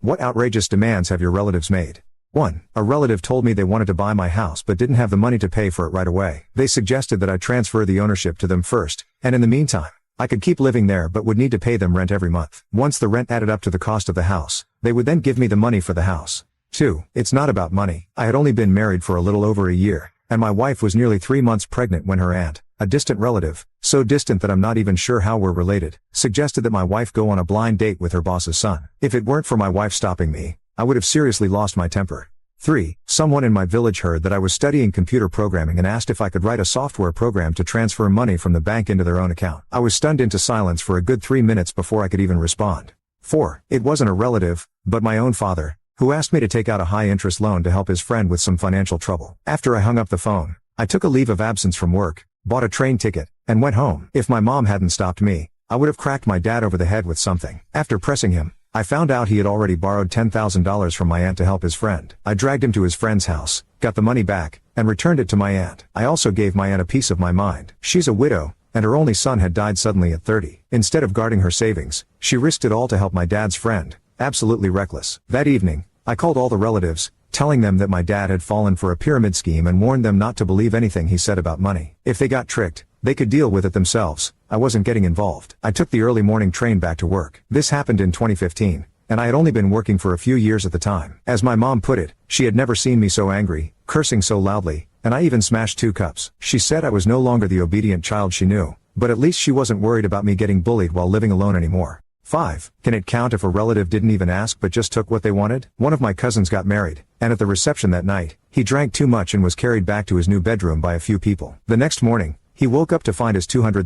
What outrageous demands have your relatives made? 1. A relative told me they wanted to buy my house but didn't have the money to pay for it right away. They suggested that I transfer the ownership to them first, and in the meantime, I could keep living there but would need to pay them rent every month. Once the rent added up to the cost of the house, they would then give me the money for the house. 2. It's not about money. I had only been married for a little over a year, and my wife was nearly 3 months pregnant when her aunt, a distant relative, so distant that I'm not even sure how we're related, suggested that my wife go on a blind date with her boss's son. If it weren't for my wife stopping me, I would have seriously lost my temper. 3. Someone in my village heard that I was studying computer programming and asked if I could write a software program to transfer money from the bank into their own account. I was stunned into silence for a good 3 minutes before I could even respond. 4. It wasn't a relative, but my own father, who asked me to take out a high-interest loan to help his friend with some financial trouble. After I hung up the phone, I took a leave of absence from work, bought a train ticket, and went home. If my mom hadn't stopped me, I would have cracked my dad over the head with something. After pressing him, I found out he had already borrowed $10,000 from my aunt to help his friend. I dragged him to his friend's house, got the money back, and returned it to my aunt. I also gave my aunt a piece of my mind. She's a widow, and her only son had died suddenly at 30. Instead of guarding her savings, she risked it all to help my dad's friend. Absolutely reckless. That evening, I called all the relatives, telling them that my dad had fallen for a pyramid scheme and warned them not to believe anything he said about money. If they got tricked, they could deal with it themselves. I wasn't getting involved. I took the early morning train back to work. This happened in 2015, and I had only been working for a few years at the time. As my mom put it, she had never seen me so angry, cursing so loudly, and I even smashed 2 cups. She said I was no longer the obedient child she knew, but at least she wasn't worried about me getting bullied while living alone anymore. 5. Can it count if a relative didn't even ask but just took what they wanted? One of my cousins got married, and at the reception that night, he drank too much and was carried back to his new bedroom by a few people. The next morning, he woke up to find his $200,000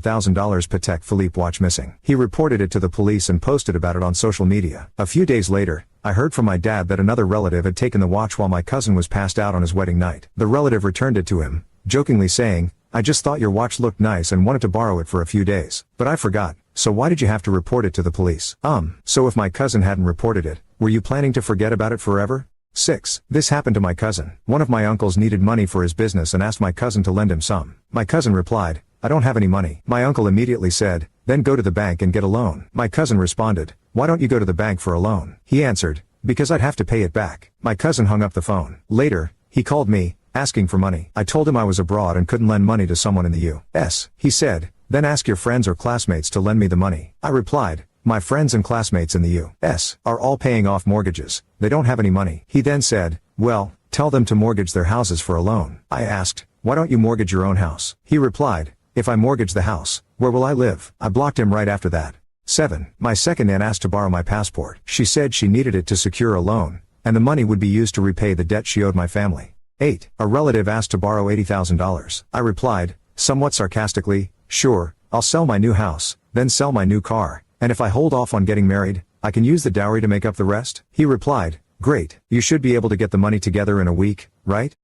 Patek Philippe watch missing. He reported it to the police and posted about it on social media. A few days later, I heard from my dad that another relative had taken the watch while my cousin was passed out on his wedding night. The relative returned it to him, jokingly saying, "I just thought your watch looked nice and wanted to borrow it for a few days. But I forgot, so why did you have to report it to the police?" So if my cousin hadn't reported it, were you planning to forget about it forever? 6. This happened to my cousin. One of my uncles needed money for his business and asked my cousin to lend him some. My cousin replied, "I don't have any money." My uncle immediately said, "Then go to the bank and get a loan." My cousin responded, "Why don't you go to the bank for a loan?" He answered, "Because I'd have to pay it back." My cousin hung up the phone. Later, he called me, asking for money. I told him I was abroad and couldn't lend money to someone in the U.S. He said, "Then ask your friends or classmates to lend me the money." I replied, "My friends and classmates in the U.S. are all paying off mortgages. They don't have any money." He then said, "Well, tell them to mortgage their houses for a loan." I asked, "Why don't you mortgage your own house?" He replied, "If I mortgage the house, where will I live?" I blocked him right after that. 7. My second aunt asked to borrow my passport. She said she needed it to secure a loan, and the money would be used to repay the debt she owed my family. 8. A relative asked to borrow $80,000. I replied, somewhat sarcastically, "Sure, I'll sell my new house, then sell my new car, and if I hold off on getting married, I can use the dowry to make up the rest." He replied, "Great, you should be able to get the money together in a week, right?"